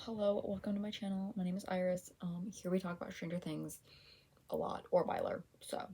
Hello, welcome to my channel. My name is Iris. Here we talk about Stranger Things a lot, or Byler. So,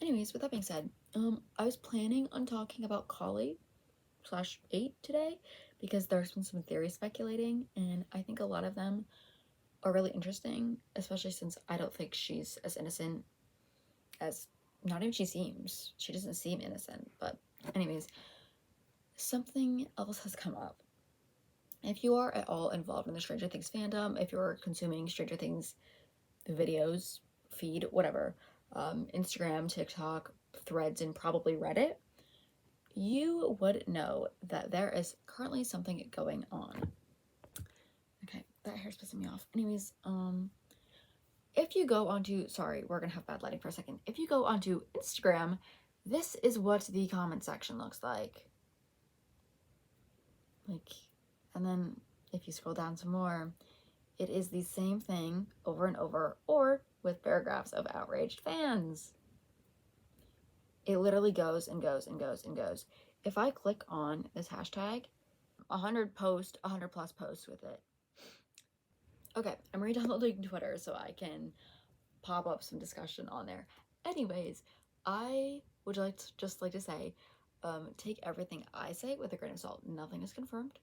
anyways, with that being said, I was planning on talking about Collie slash 8 today because there's been some theories speculating, and I think a lot of them are really interesting, especially since I don't think she's as innocent as not even she seems. She doesn't seem innocent, but anyways, something else has come up. If you are at all involved in the Stranger Things fandom, if you're consuming Stranger Things videos, feed, whatever, Instagram, TikTok, Threads, and probably Reddit, you would know that there is currently something going on. Okay, that hair's pissing me off. Anyways, if you go onto, sorry, we're gonna have bad lighting for a second. If you go onto Instagram, this is what the comment section looks like. And then if you scroll down some more, it is the same thing over and over, or with paragraphs of outraged fans. It literally goes and goes and goes and goes. If I click on this hashtag, 100 plus posts with it. Okay, I'm re-downloading Twitter so I can pop up some discussion on there. Anyways, I would just like to say, take everything I say with a grain of salt. Nothing is confirmed.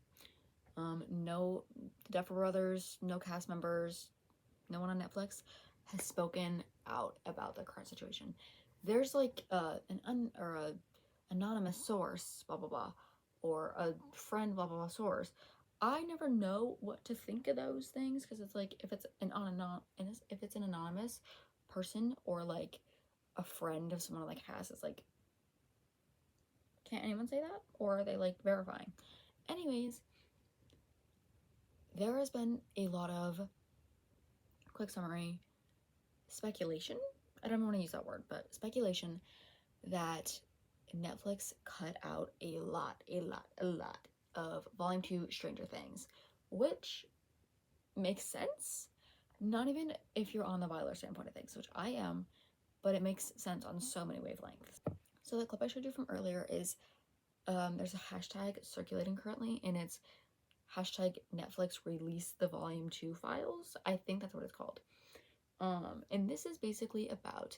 No Duffer Brothers, no cast members, no one on Netflix has spoken out about the current situation. There's like a anonymous source, blah blah blah, or a friend, blah blah blah source. I never know what to think of those things because it's like if it's an anonymous person or like a friend of someone like has, it's like, can't anyone say that, or are they like verifying? Anyways, there has been a lot of, quick summary, speculation. I don't want to use that word, but speculation that Netflix cut out a lot of Volume 2 Stranger Things, which makes sense. Not even if you're on the Byler standpoint of things, which I am, but it makes sense on so many wavelengths. So the clip I showed you from earlier is, there's a hashtag circulating currently, and it's hashtag Netflix release the Volume 2 files. I think that's what it's called. And this is basically about,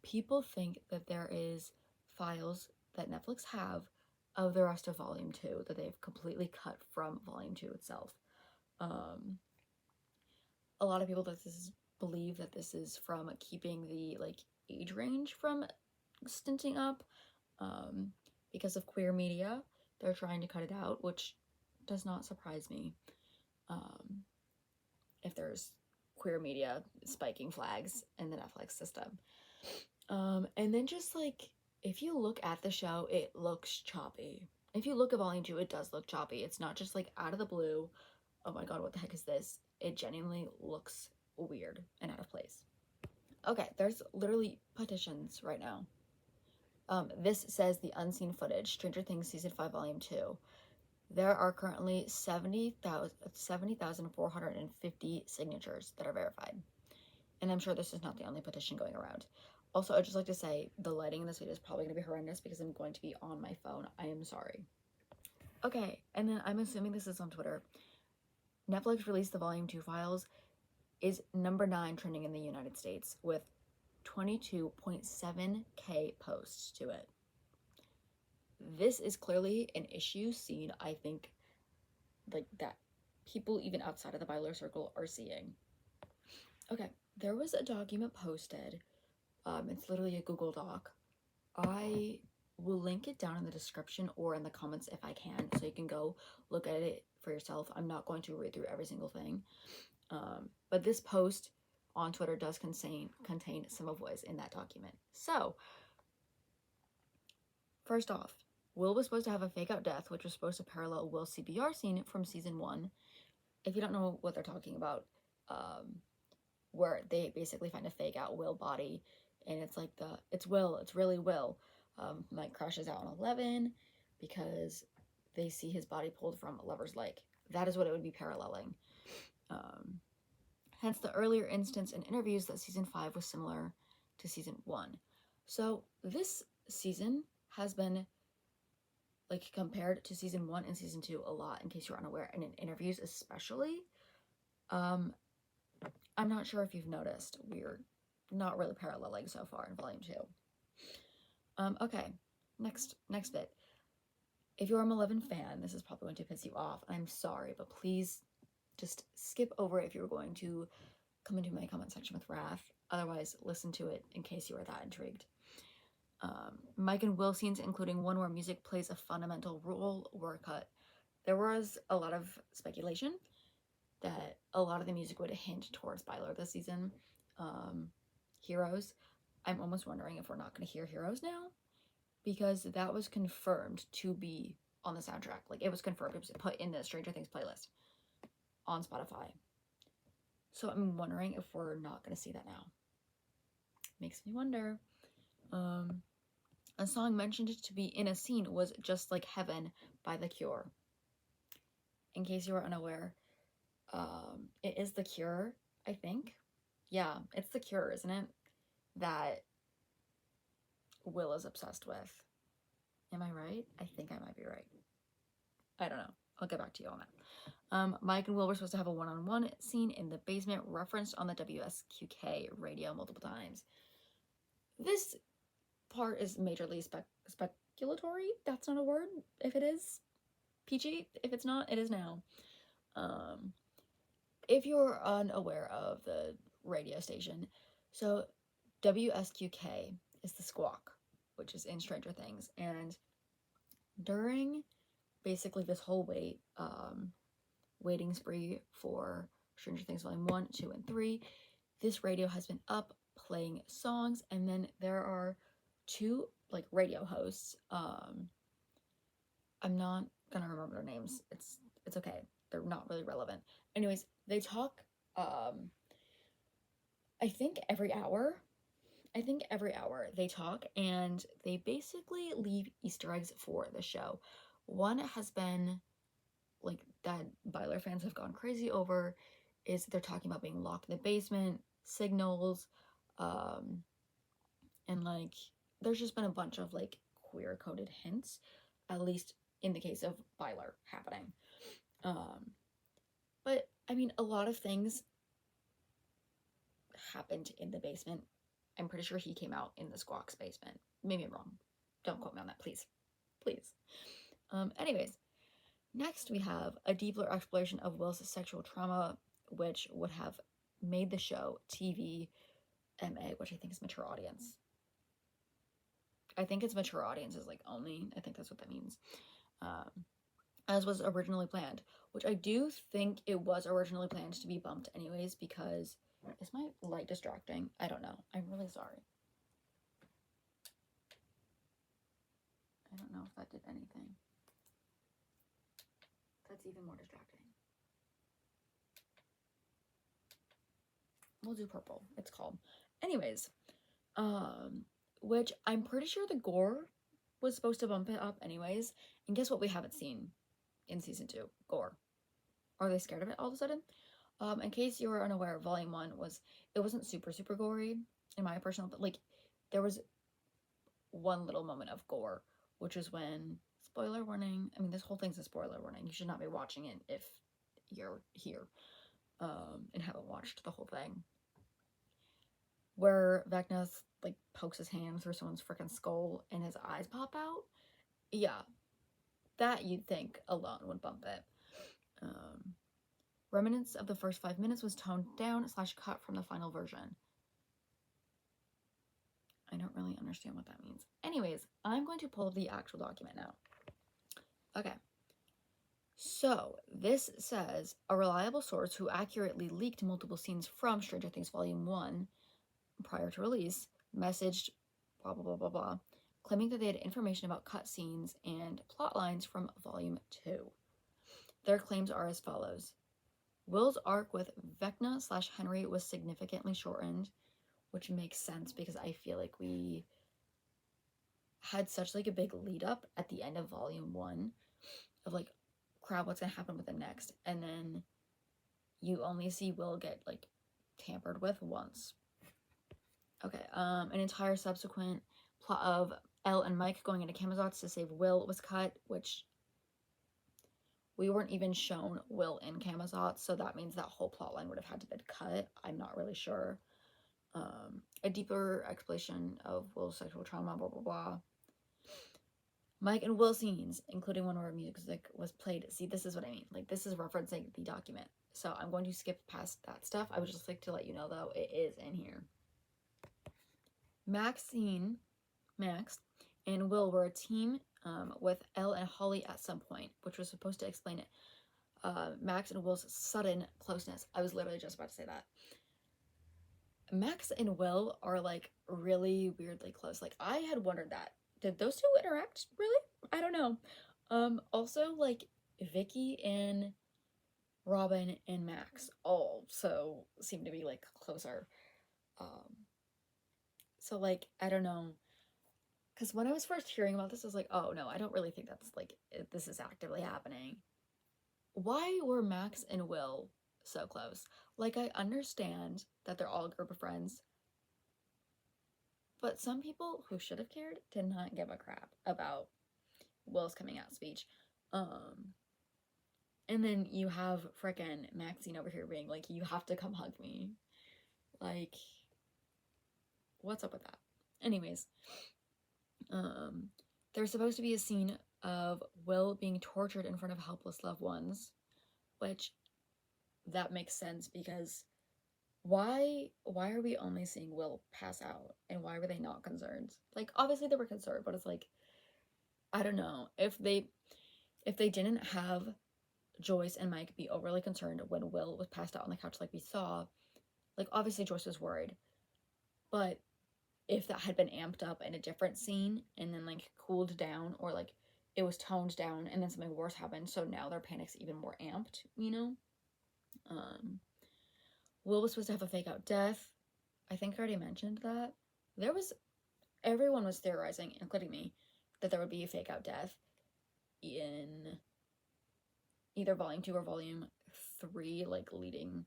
people think that there is files that Netflix have of the rest of Volume 2 that they've completely cut from Volume 2 itself. A lot of people believe that this is from keeping the like age range from stinting up, because of queer media. They're trying to cut it out, which does not surprise me. If there's queer media spiking flags in the Netflix system. And then just like, if you look at the show, it looks choppy. If you look at Volume 2, it does look choppy. It's not just like out of the blue, oh my god, what the heck is this? It genuinely looks weird and out of place. Okay, there's literally petitions right now. This says the unseen footage, Stranger Things Season 5 Volume 2. There are currently 70,450 signatures that are verified. And I'm sure this is not the only petition going around. Also, I'd just like to say, the lighting in this video is probably going to be horrendous because I'm going to be on my phone. I am sorry. Okay, and then I'm assuming this is on Twitter. Netflix released the Volume 2 files is number 9 trending in the United States with 22.7k posts to it. This is clearly an issue seen, I think, like that people even outside of the Byler circle are seeing. Okay, there was a document posted. It's literally a Google Doc. I will link it down in the description or in the comments if I can, so you can go look at it for yourself. I'm not going to read through every single thing. But this post on Twitter does contain some of what is in that document. So, first off, Will was supposed to have a fake out death, which was supposed to parallel Will's CPR scene from season 1. If you don't know what they're talking about, where they basically find a fake out Will body, and it's like it's really Will, like crashes out on 11 because they see his body pulled from Lover's Lake. That is what it would be paralleling. Hence the earlier instance in interviews that season 5 was similar to season 1. So this season has been like compared to season 1 and season 2 a lot, in case you're unaware, and in interviews especially. I'm not sure if you've noticed, we're not really paralleling so far in volume 2. Okay, next bit. If you're a Malevolent fan, this is probably going to piss you off. I'm sorry, but please just skip over it if you're going to come into my comment section with wrath. Otherwise, listen to it in case you are that intrigued. Mike and Will scenes, including one where music plays a fundamental role, were cut. There was a lot of speculation that a lot of the music would hint towards Byler this season. Heroes. I'm almost wondering if we're not going to hear Heroes now, because that was confirmed to be on the soundtrack. Like, it was confirmed. It was put in the Stranger Things playlist on Spotify. So I'm wondering if we're not going to see that now. Makes me wonder. A song mentioned to be in a scene was Just Like Heaven by The Cure. In case you are unaware, it is The Cure, I think. Yeah, it's The Cure, isn't it? That Will is obsessed with. Am I right? I think I might be right. I don't know. I'll get back to you on that. Mike and Will were supposed to have a one-on-one scene in the basement, referenced on the WSQK radio multiple times. This part is majorly speculatory. That's not a word. If it is, PG. If it's not, it is now. If you're unaware of the radio station, so WSQK is the Squawk, which is in Stranger Things, and during basically this whole waiting spree for Stranger Things Volume 1, 2, and 3, this radio has been up playing songs, and then there are 2 like radio hosts. I'm not gonna remember their names. It's okay. They're not really relevant. Anyways, they talk I think every hour they talk, and they basically leave Easter eggs for the show. One has been, like, that Byler fans have gone crazy over, is they're talking about being locked in the basement, signals, and like there's just been a bunch of like queer coded hints, at least in the case of Byler happening. But I mean, a lot of things happened in the basement. I'm pretty sure he came out in the Squawk's basement. Maybe I'm wrong. Don't quote me on that, please. Please. Anyways, next we have a deeper exploration of Will's sexual trauma, which would have made the show TV MA, which I think is mature audience. I think it's mature audiences, like, only. I think that's what that means. As was originally planned, which I do think it was originally planned to be bumped anyways, because is my light distracting? I don't know. I'm really sorry. I don't know if that did anything. That's even more distracting. We'll do purple. It's calm. Anyways, which I'm pretty sure the gore was supposed to bump it up anyways. And guess what we haven't seen in season 2? Gore. Are they scared of it all of a sudden? In case you were unaware, Volume 1 wasn't super gory, in my personal, but like, there was one little moment of gore, which is when, spoiler warning, I mean, this whole thing's a spoiler warning. You should not be watching it if you're here, and haven't watched the whole thing. Where Vecna, like, pokes his hand through someone's freaking skull and his eyes pop out. Yeah. That you'd think alone would bump it. Remnants of the first 5 minutes was toned down / cut from the final version. I don't really understand what that means. Anyways, I'm going to pull up the actual document now. Okay. So, this says, a reliable source who accurately leaked multiple scenes from Stranger Things Volume 1 prior to release messaged blah, blah, blah, blah, blah, claiming that they had information about cut scenes and plot lines from Volume 2. Their claims are as follows. Will's arc with Vecna / Henry was significantly shortened, which makes sense because I feel like we had such like a big lead up at the end of Volume 1 of like, crap, what's gonna happen with the next? And then you only see Will get like tampered with once. Okay, an entire subsequent plot of Elle and Mike going into Camazotz to save Will was cut, which We weren't even shown Will in Camazotz, so that means that whole plotline would have had to been cut. I'm not really sure. A deeper explanation of Will's sexual trauma, blah, blah, blah. Mike and Will scenes, including one where music was played. See, this is what I mean. Like, this is referencing the document. So I'm going to skip past that stuff. I would just like to let you know, though, it is in here. Max and Will were a team with Elle and Holly at some point, which was supposed to explain it. Max and Will's sudden closeness. I was literally just about to say that. Max and Will are like really weirdly close. Like, I had wondered that. Did those two interact really? I don't know. Also, like, Vicky and Robin and Max also seem to be like closer. So like, I don't know. Because when I was first hearing about this, I was like, oh no, I don't really think that's like, this is actively happening. Why were Max and Will so close? Like, I understand that they're all a group of friends, but some people who should have cared did not give a crap about Will's coming out speech. And then you have frickin' Maxine over here being like, you have to come hug me. Like, what's up with that? Anyways, there's supposed to be a scene of Will being tortured in front of helpless loved ones, which that makes sense because why are we only seeing Will pass out, and why were they not concerned? Like, obviously they were concerned, but it's like, I don't know, if they didn't have Joyce and Mike be overly concerned when Will was passed out on the couch like we saw, like, obviously Joyce was worried, but if that had been amped up in a different scene and then like cooled down, or like it was toned down and then something worse happened, so now their panic's even more amped, you know? Will was supposed to have a fake out death. I think I already mentioned that. Everyone was theorizing, including me, that there would be a fake out death in either volume 2 or volume 3, like leading,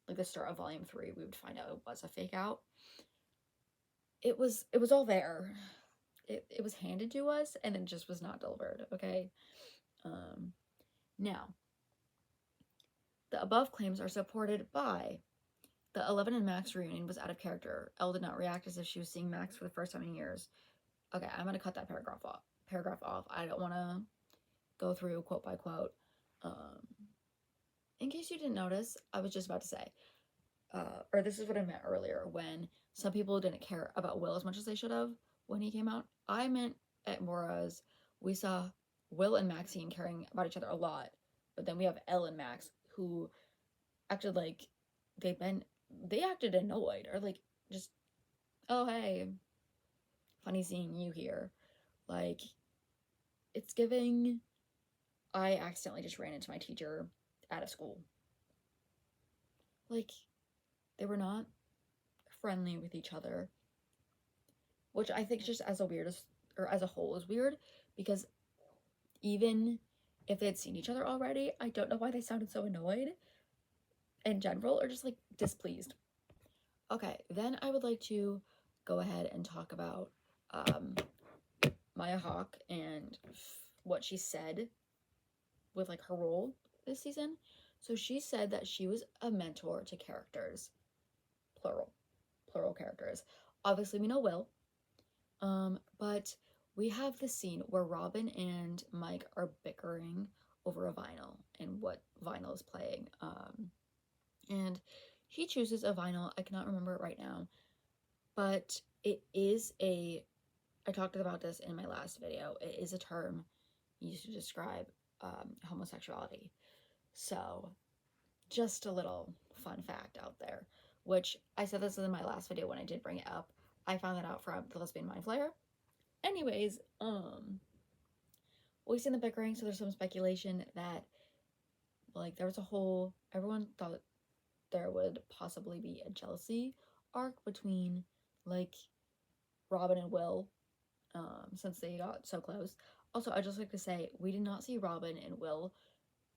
like the start of volume 3, we would find out it was a fake out. It was all there. It was handed to us and it just was not delivered, okay? Now, the above claims are supported by the 11 and Max reunion was out of character. Elle did not react as if she was seeing Max for the first time in years. Okay, I'm gonna cut that paragraph off. I don't want to go through quote by quote. In case you didn't notice, I was just about to say, or this is what I meant earlier, when some people didn't care about Will as much as they should have when he came out. I meant at more as we saw Will and Maxine caring about each other a lot, but then we have Elle and Max who acted like they acted annoyed, or like, just, oh hey, funny seeing you here. Like, it's giving, I accidentally just ran into my teacher out of school. Like, they were not friendly with each other, which I think just as a whole is weird, because even if they had seen each other already, I don't know why they sounded so annoyed in general, or just like displeased. Okay, then I would like to go ahead and talk about Maya Hawke and what she said with like her role this season. So she said that she was a mentor to characters, plural characters. Obviously we know Will, but we have the scene where Robin and Mike are bickering over a vinyl and what vinyl is playing. And he chooses a vinyl. I cannot remember it right now, but it is I talked about this in my last video. It is a term used to describe homosexuality. So just a little fun fact out there, which I said this in my last video when I did bring it up. I found that out from the Lesbian Mind Flayer. Anyways, we see the bickering, so there's some speculation that like there was everyone thought there would possibly be a jealousy arc between like Robin and Will, since they got so close. Also, I'd just like to say, we did not see Robin and Will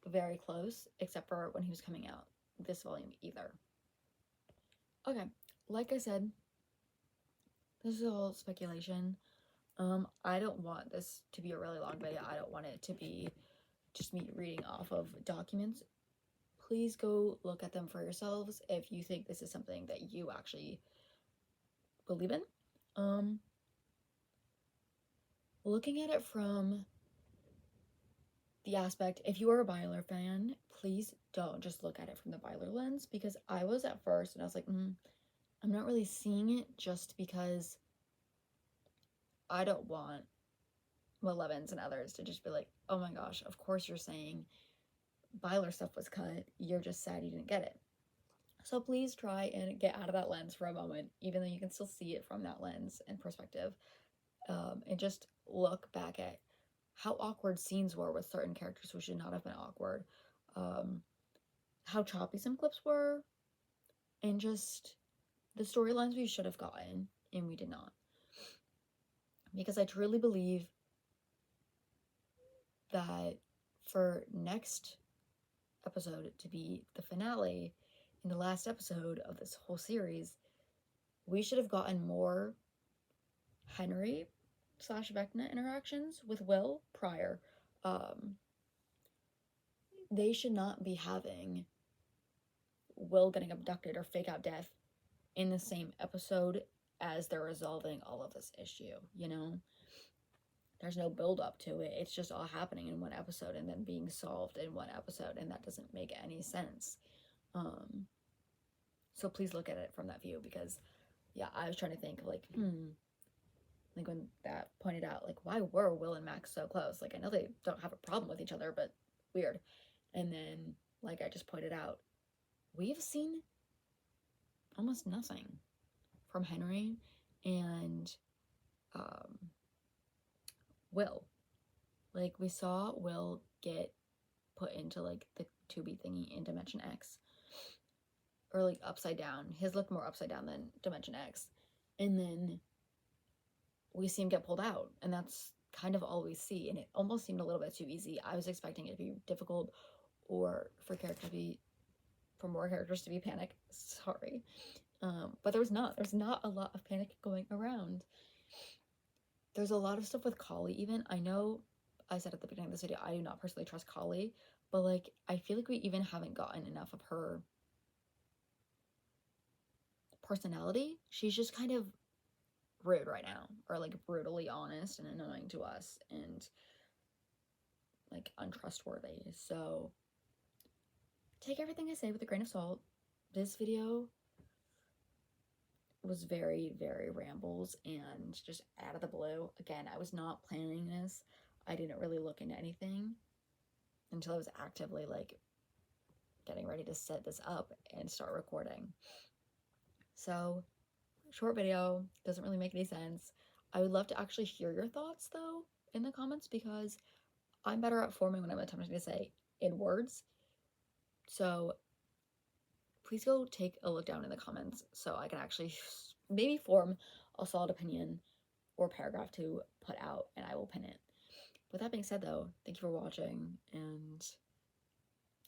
very close, except for when he was coming out this volume either. Okay, like I said, this is all speculation. I don't want this to be a really long video. I don't want it to be just me reading off of documents. Please go look at them for yourselves if you think this is something that you actually believe in. Looking at it from the aspect, if you are a Byler fan, please don't just look at it from the Byler lens, because I was at first and I was like, I'm not really seeing it, just because I don't want Levins and others to just be like, oh my gosh, of course you're saying Byler stuff was cut, you're just sad you didn't get it. So please try and get out of that lens for a moment, even though you can still see it from that lens and perspective, and just look back at how awkward scenes were with certain characters who should not have been awkward, how choppy some clips were, and just the storylines we should have gotten and we did not. Because I truly believe that for next episode to be the finale, in the last episode of this whole series, we should have gotten more Henry / Vecna interactions with Will prior. They should not be having Will getting abducted or fake out death in the same episode as they're resolving all of this issue, you know? There's no build up to it. It's just all happening in one episode and then being solved in one episode, and that doesn't make any sense. So please look at it from that view, because yeah, I was trying to think like when that pointed out, like, why were Will and Max so close? Like, I know they don't have a problem with each other, but weird. And then, like I just pointed out, we've seen almost nothing from Henry and Will. Like, we saw Will get put into, like, the 2B thingy in Dimension X. Or, like, upside down. His looked more upside down than Dimension X. And then we see him get pulled out. And that's kind of all we see. And it almost seemed a little bit too easy. I was expecting it to be difficult, or for more characters to be panic. Sorry. But there's not a lot of panic going around. There's a lot of stuff with Kali even. I know I said at the beginning of this video, I do not personally trust Kali, but like, I feel like we even haven't gotten enough of her personality. She's just kind of rude right now, or like brutally honest and annoying to us, and like untrustworthy. So take everything I say with a grain of salt. This video was very, very rambles and just out of the blue. Again, I was not planning this. I didn't really look into anything until I was actively like getting ready to set this up and start recording. So, short video, doesn't really make any sense. I would love to actually hear your thoughts though in the comments, because I'm better at forming what I'm attempting to say in words. So please go take a look down in the comments so I can actually maybe form a solid opinion or paragraph to put out, and I will pin it. With that being said though, thank you for watching, and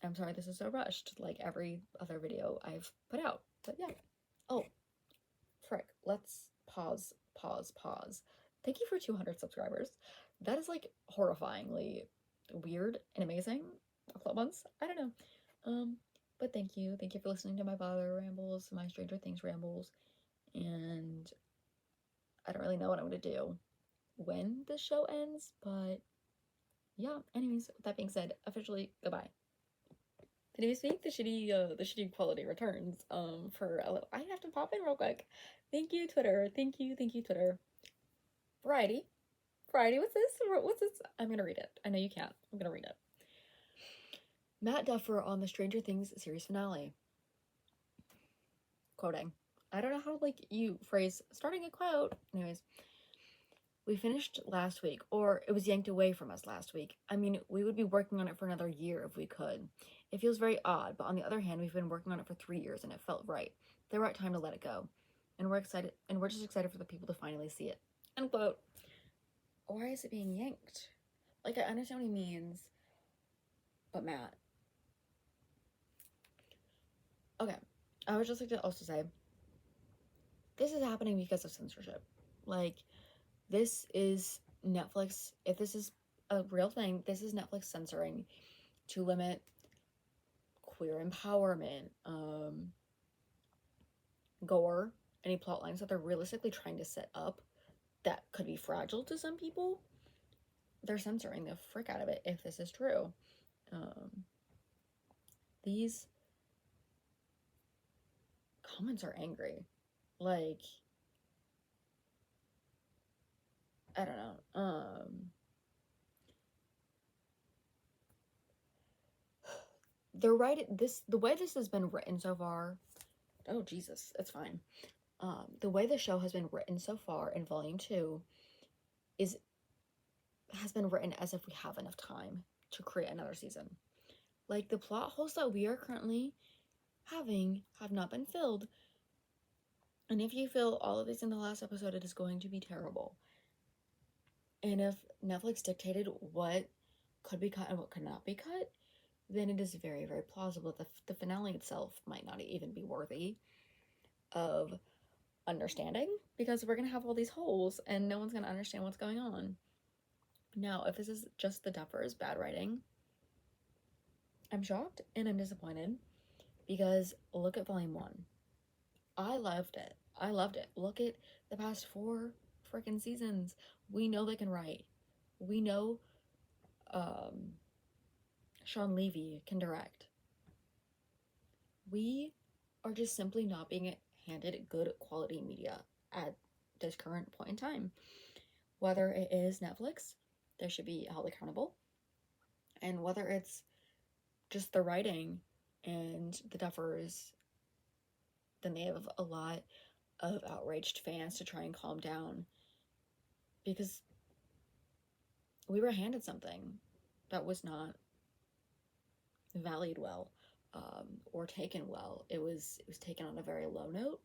I'm sorry this is so rushed like every other video I've put out. But yeah. Oh, frick. Let's pause. Thank you for 200 subscribers. That is like horrifyingly weird and amazing all at once. I don't know. But thank you. Thank you for listening to my Byler rambles, my Stranger Things rambles. And I don't really know what I'm going to do when the show ends, but yeah. Anyways, with that being said, officially goodbye. Anyways, think the shitty quality returns for a little. I have to pop in real quick. Thank you, Twitter. Thank you, Twitter. Variety, what's this? I'm gonna read it. I know you can't. I'm gonna read it. Matt Duffer on the Stranger Things series finale. Quoting. I don't know how like you phrase starting a quote. Anyways, we finished last week, or it was yanked away from us last week. I mean, we would be working on it for another year if we could. It feels very odd, but on the other hand, we've been working on it for 3 years and it felt right. The right time to let it go. And we're excited, and we're just excited for the people to finally see it. End quote. Why is it being yanked? Like, I understand what he means, but Matt. Okay, I would just like to also say, this is happening because of censorship. Like, this is Netflix. If this is a real thing. This is Netflix censoring to limit queer empowerment, gore, any plot lines that they're realistically trying to set up that could be fragile to some people. They're censoring the frick out of it if this is true. These comments are angry. Like, I don't know. They're right. The way this has been written so far. Oh Jesus, it's fine. The way the show has been written so far in volume 2 has been written as if we have enough time to create another season. Like, the plot holes that we are currently having have not been filled. And if you fill all of this in the last episode, it is going to be terrible. And if Netflix dictated what could be cut and what could not be cut, then it is very, very plausible that the finale itself might not even be worthy of understanding, because we're going to have all these holes and no one's going to understand what's going on. Now, if this is just the Duffers' bad writing, I'm shocked and I'm disappointed, because look at volume 1. I loved it. Look at the past 4 freaking seasons. We know they can write. We know Sean Levy can direct. We are just simply not being handed good quality media at this current point in time. Whether it is Netflix, they should be held accountable. And whether it's just the writing and the Duffers, then they have a lot of outraged fans to try and calm down, because we were handed something that was not valued well, or taken well. It was taken on a very low note,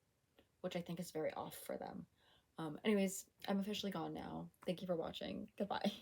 which I think is very off for them. Anyways, I'm officially gone now. Thank you for watching. Goodbye.